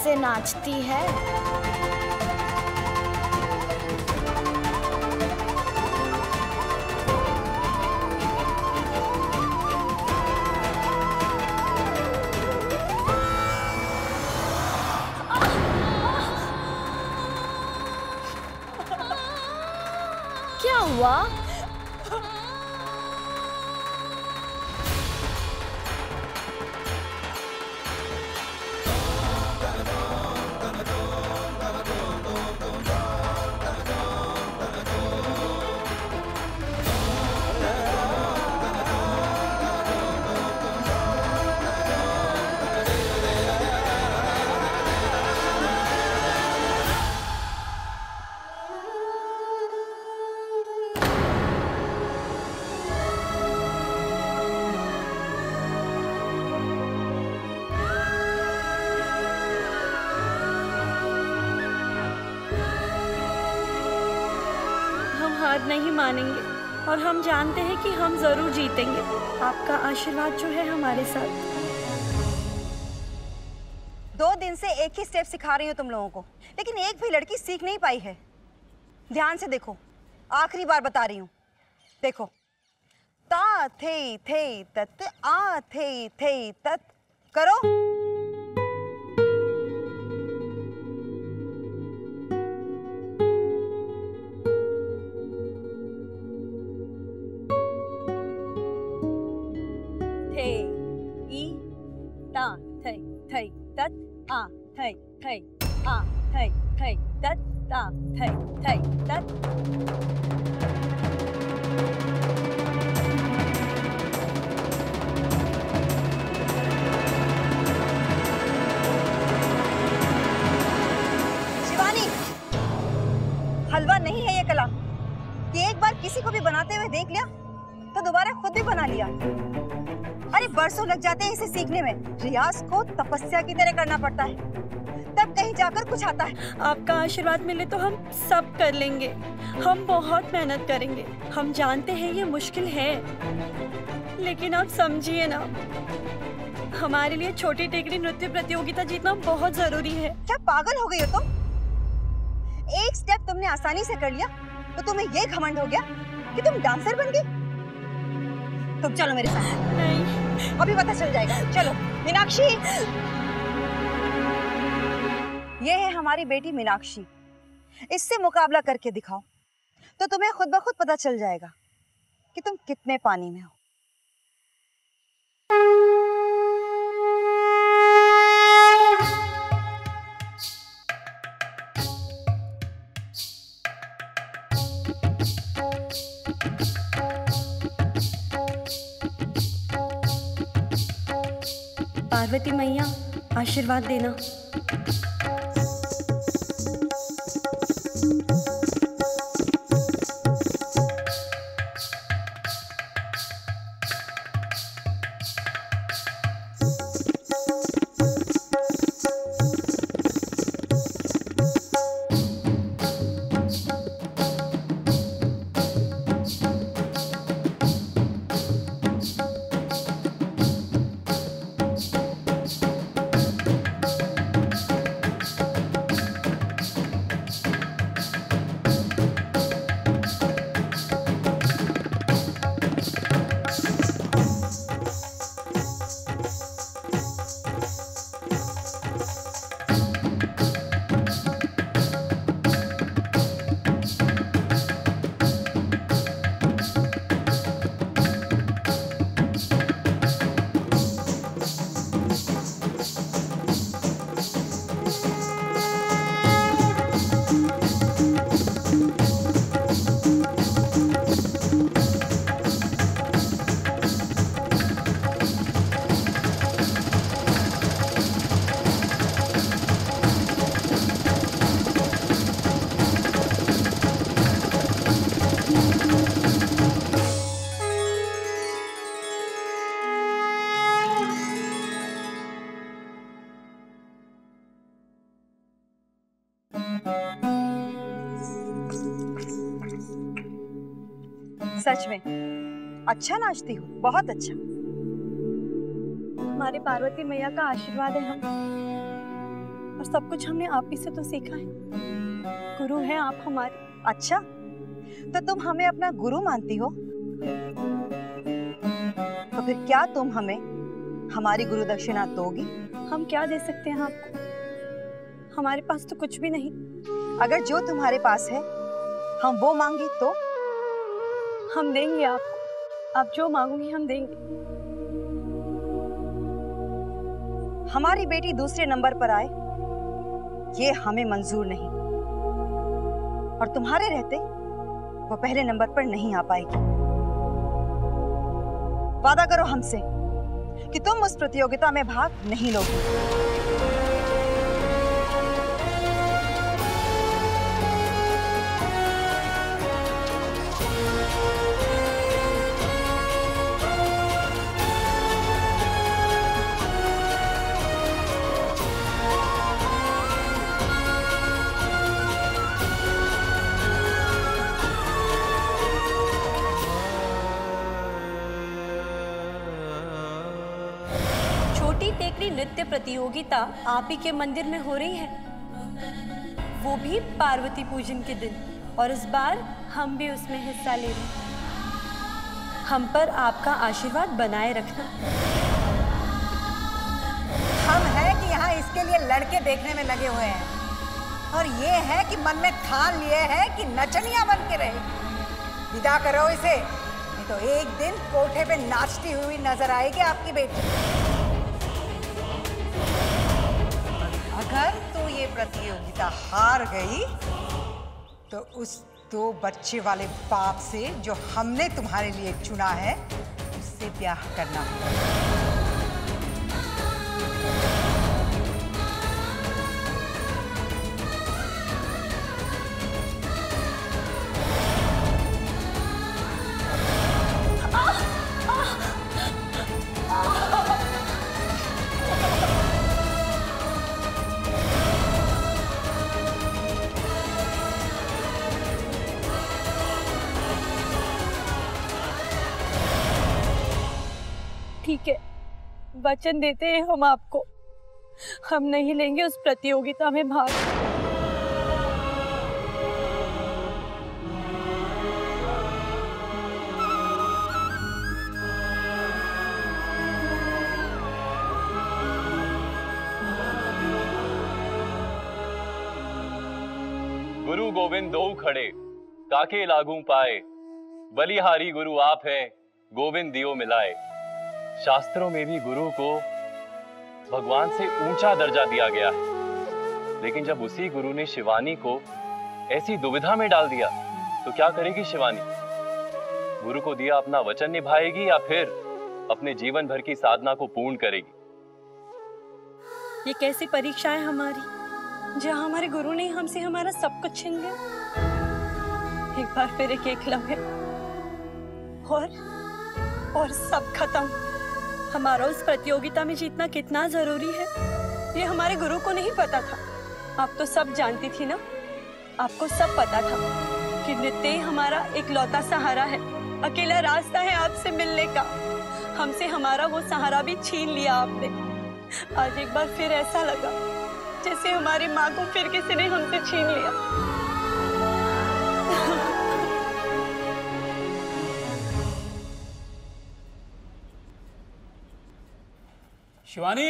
से नाचती है। क्या हुआ? हार नहीं मानेंगे और हम जानते हैं कि हम जरूर जीतेंगे। आपका आशीर्वाद जो है हमारे साथ। 2 दिन से एक ही स्टेप सिखा रही हूँ तुम लोगों को, लेकिन एक भी लड़की सीख नहीं पाई है। ध्यान से देखो, आखिरी बार बता रही हूँ। देखो, ता थे तत, आ थे तत, करो। ता थै तत, आ थै आ थै तत, ता थै तत। शिवानी, हलवा नहीं है ये कला कि एक बार किसी को भी बनाते हुए देख लिया तो दोबारा खुद भी बना लिया। अरे बरसों लग जाते हैं इसे सीखने में। रियाज को तपस्या की तरह करना पड़ता है, तब कहीं जाकर कुछ आता है। आपका आशीर्वाद मिले तो हम सब कर लेंगे। हम बहुत मेहनत करेंगे। हम जानते हैं ये मुश्किल है, लेकिन आप समझिए ना, हमारे लिए छोटी टेकड़ी नृत्य प्रतियोगिता जीतना बहुत जरूरी है। क्या पागल हो गई हो तुम? एक स्टेप तुमने आसानी से कर लिया तो तुम्हें ये घमंड हो गया कि तुम डांसर बन गई। तुम चलो मेरे साथ। नहीं, अभी पता चल जाएगा। चलो मीनाक्षी, ये है हमारी बेटी मीनाक्षी। इससे मुकाबला करके दिखाओ तो तुम्हें खुद ब खुद पता चल जाएगा कि तुम कितने पानी में हो। पार्वती मैया, आशीर्वाद देना। सच में अच्छा नाचती हो, बहुत अच्छा। हमारे पार्वती मैया का आशीर्वाद है और सब कुछ हमने आप ही से तो सीखा है। गुरु हैं आप हमारे। अच्छा, तो तुम हमें अपना गुरु मानती हो? तो फिर क्या तुम हमें हमारी गुरु दक्षिणा दोगी? हम क्या दे सकते हैं आपको? हमारे पास तो कुछ भी नहीं। अगर जो तुम्हारे पास है हम वो मांगे तो? हम देंगे आपको, आप जो मांगोगी हम देंगे। हमारी बेटी दूसरे नंबर पर आए ये हमें मंजूर नहीं, और तुम्हारे रहते वो पहले नंबर पर नहीं आ पाएगी। वादा करो हमसे कि तुम उस प्रतियोगिता में भाग नहीं लोगे। टेकरी नृत्य प्रतियोगिता आप ही के मंदिर में हो रही है, वो भी पार्वती पूजन के दिन, और इस बार हम भी उसमें हिस्सा ले रहे हैं। हम पर आपका आशीर्वाद बनाए रखना। हम हैं कि यहाँ इसके लिए लड़के देखने में लगे हुए हैं, और ये है कि मन में ठान लिए है कि नचनिया बन के रहे। विदा करो इसे, नहीं तो एक दिन कोठे पे नाचती हुई नजर आएगी आपकी बेटी। अगर तू ये प्रतियोगिता हार गई तो उस 2 बच्चे वाले बाप से जो हमने तुम्हारे लिए चुना है उससे ब्याह करना होगा। ठीक है, वचन देते हैं हम आपको, हम नहीं लेंगे उस प्रतियोगिता में भाग। गुरु गोविंद दो खड़े काके लागू पाए, बलिहारी गुरु आप हैं गोविंद दियो मिलाए। शास्त्रों में भी गुरु को भगवान से ऊंचा दर्जा दिया गया है, लेकिन जब उसी गुरु ने शिवानी को ऐसी दुविधा में डाल दिया तो क्या करेगी शिवानी? गुरु को दिया अपना वचन निभाएगी या फिर अपने जीवन भर की साधना को पूर्ण करेगी? ये कैसी परीक्षा है हमारी, जहाँ हमारे गुरु ने हमसे हमारा सब कुछ छीन लिया। एक बार फिर एक एकलव्य और सब खत्म। हमारा उस प्रतियोगिता में जीतना कितना जरूरी है ये हमारे गुरु को नहीं पता था। आप तो सब जानती थी ना, आपको सब पता था कि नृत्य हमारा इकलौता सहारा है, अकेला रास्ता है आपसे मिलने का। हमसे हमारा वो सहारा भी छीन लिया आपने। आज एक बार फिर ऐसा लगा जैसे हमारी माँ को फिर किसी ने हमसे छीन लिया। शिवानी,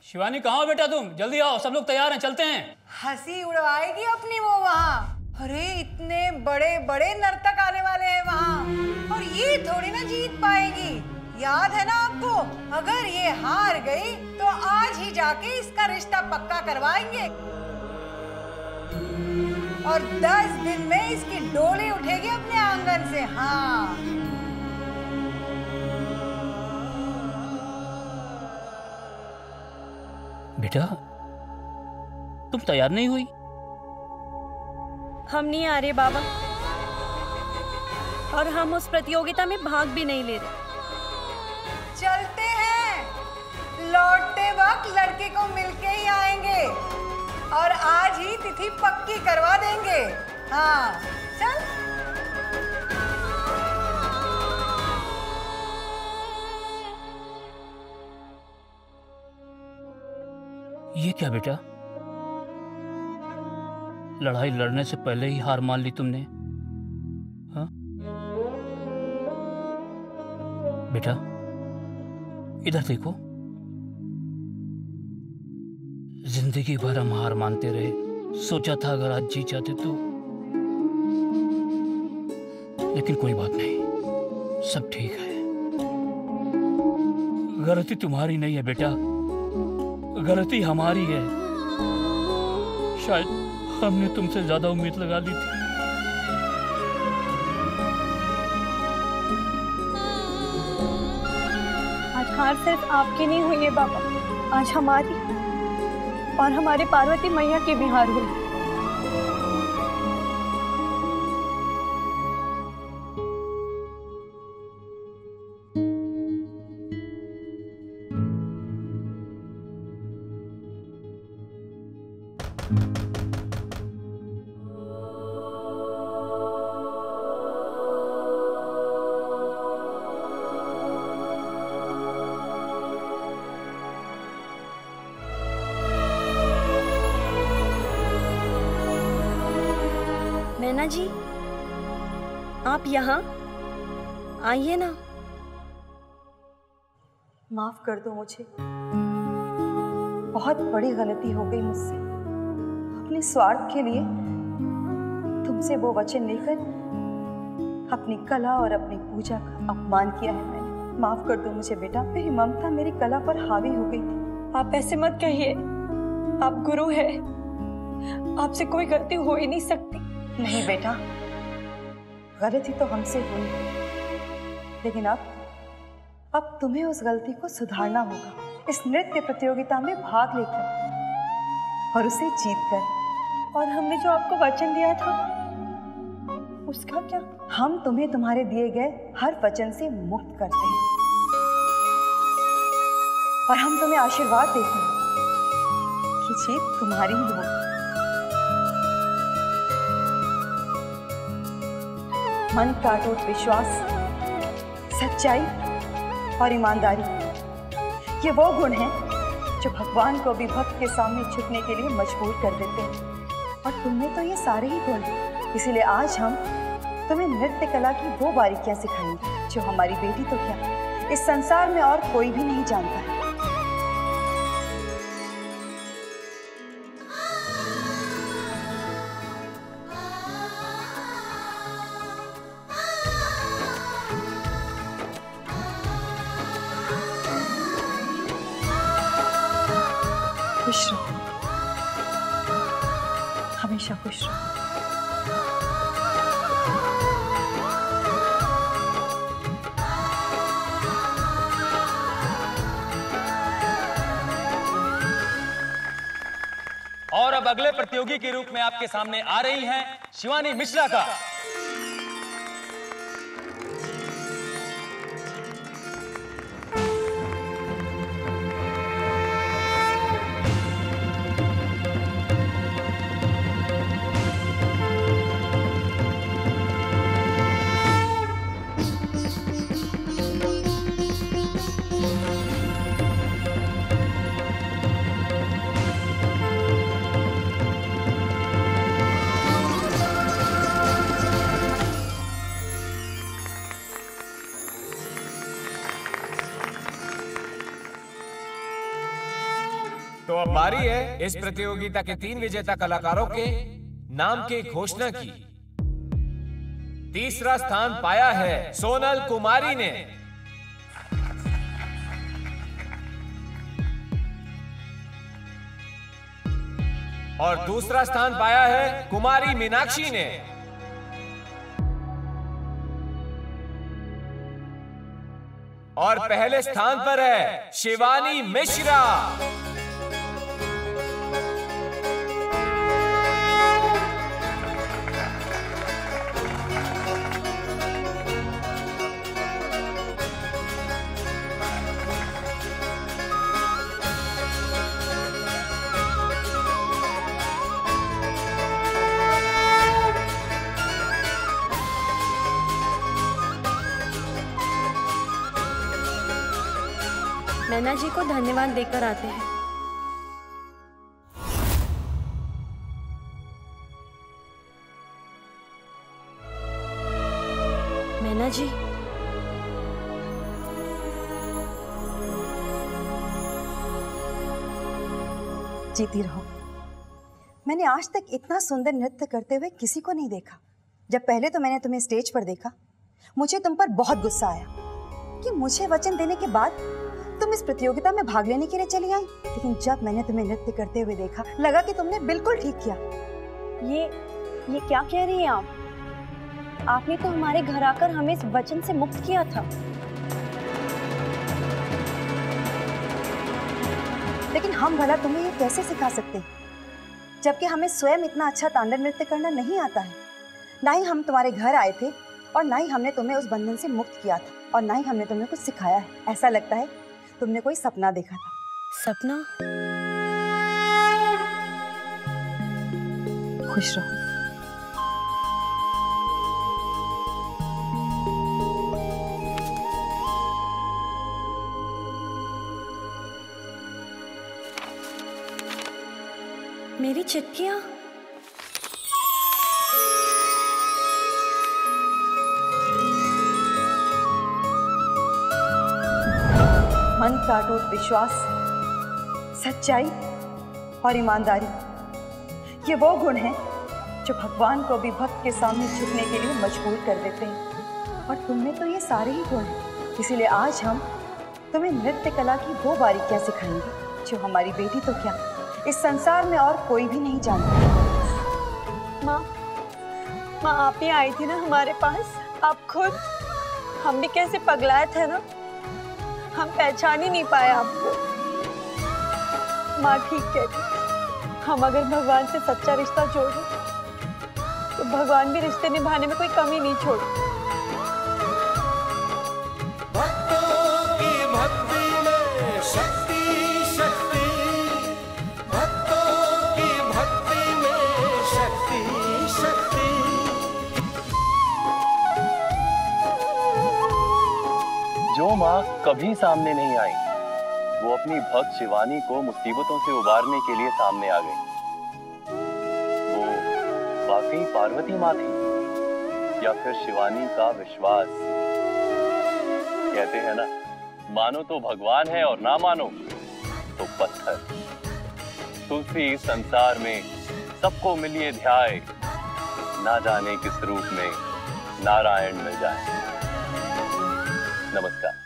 शिवानी कहाँ हो बेटा तुम? जल्दी आओ, सब लोग तैयार हैं, चलते हैं। हंसी उड़वाएगी अपनी वो वहाँ। अरे इतने बड़े बड़े नर्तक आने वाले हैं वहाँ, और ये थोड़ी ना जीत पाएगी। याद है ना आपको, अगर ये हार गई तो आज ही जाके इसका रिश्ता पक्का करवाएंगे, और 10 दिन में इसकी डोली उठेगी अपने आंगन से। हाँ, बेटा तुम तैयार नहीं हुई? हम नहीं आ रहे बाबा, और हम उस प्रतियोगिता में भाग भी नहीं ले रहे। चलते हैं, लौटते वक्त लड़के को मिलके ही आएंगे, और आज ही तिथि पक्की करवा देंगे। हाँ चल। ये क्या बेटा, लड़ाई लड़ने से पहले ही हार मान ली तुमने? हाँ बेटा, इधर देखो। जिंदगी भर हम हार मानते रहे। सोचा था अगर आज जीत जाते तो, लेकिन कोई बात नहीं, सब ठीक है। गलती तुम्हारी नहीं है बेटा, गलती हमारी है। शायद हमने तुमसे ज्यादा उम्मीद लगा ली थी। आज हार सिर्फ आपकी नहीं हुई है बाबा, आज हमारी और हमारे पार्वती मैया की भी हार हुई। मैना जी, आप यहाँ आइए ना। माफ कर दो मुझे, बहुत बड़ी गलती हो गई मुझसे। अपने स्वार्थ के लिए तुमसे वो वचन लेकर अपनी कला और अपनी पूजा का अपमान किया है मैंने। माफ कर दो मुझे बेटा, मेरी ममता मेरी कला पर हावी हो गई थी। आप ऐसे मत कहिए, आप गुरु हैं, आपसे कोई गलती हो ही नहीं सकती। नहीं बेटा, गलती तो हमसे हुई, लेकिन अब तुम्हें उस गलती को सुधारना होगा। इस नृत्य प्रतियोगिता में भाग लेकर और उसे जीतकर। और हमने जो आपको वचन दिया था उसका क्या? हम तुम्हें तुम्हारे दिए गए हर वचन से मुक्त करते हैं और हम तुम्हें आशीर्वाद देते हैं कि जीत तुम्हारी ही होगी। मन का अटूट विश्वास, सच्चाई और ईमानदारी, ये वो गुण हैं जो भगवान को भी भक्त के सामने झुकने के लिए मजबूर कर देते हैं। और तुमने तो ये सारे ही गुण हैं, इसीलिए आज हम तुम्हें नृत्य कला की वो बारीकियां सिखाएंगे जो हमारी बेटी तो क्या, इस संसार में और कोई भी नहीं जानता है। खुश रहो, हमेशा खुश रहो। और अब अगले प्रतियोगी के रूप में आपके सामने आ रही हैं शिवानी मिश्रा का। तो अब बारी है इस प्रतियोगिता के 3 विजेता कलाकारों के नाम की घोषणा की। तीसरा स्थान पाया है सोनल कुमारी ने। और दूसरा स्थान पाया है कुमारी मीनाक्षी ने। और पहले स्थान पर है शिवानी मिश्रा। मैना जी को धन्यवाद देकर आते हैं। जी। जीती रहो। मैंने आज तक इतना सुंदर नृत्य करते हुए किसी को नहीं देखा। जब पहले तो मैंने तुम्हें स्टेज पर देखा, मुझे तुम पर बहुत गुस्सा आया कि मुझे वचन देने के बाद तुम इस प्रतियोगिता में भाग लेने के लिए चली आई। लेकिन जब मैंने तुम्हें नृत्य करते हुए देखा, लगा कि तुमने बिल्कुल ठीक किया। ये क्या कह रही हैं आप? आपने तो हमारे घर आकर हमें इस वचन से मुक्त किया था। लेकिन हम भला तुम्हें ये कैसे सिखा सकते हैं, जबकि हमें स्वयं इतना अच्छा तांडव नृत्य करना नहीं आता है। ना ही हम तुम्हारे घर आए थे और ना ही हमने तुम्हें उस बंधन से मुक्त किया था और ना ही हमने तुम्हें कुछ सिखाया है। ऐसा लगता है तुमने कोई सपना देखा था। सपना? खुश रहो। मेरी चिट्ठियाँ? मन का अटूट विश्वास, सच्चाई और ईमानदारी, ये वो गुण हैं जो भगवान को भी भक्त के सामने झुकने के लिए मजबूर कर देते हैं। और तुमने तो ये सारे ही गुण हैं। इसीलिए आज हम तुम्हें नृत्य कला की वो बारीकियां सिखाएंगे जो हमारी बेटी तो क्या, इस संसार में और कोई भी नहीं जानता। माँ आप ही आई थी ना हमारे पास। आप खुद, हम भी कैसे पगलाए थे ना, हम पहचान ही नहीं पाए आपको। माँ ठीक कहती, हम अगर भगवान से सच्चा रिश्ता जोड़ें तो भगवान भी रिश्ते निभाने में कोई कमी नहीं छोड़ते। जो माँ कभी सामने नहीं आई, वो अपनी भक्त शिवानी को मुसीबतों से उबारने के लिए सामने आ गई। वो वाकई पार्वती माँ थी या फिर शिवानी का विश्वास? कहते हैं ना, मानो तो भगवान है और ना मानो तो पत्थर। तुलसी इस संसार में सबको मिलिए ध्याए, ना जाने किस रूप में नारायण मिल जाए। नमस्कार।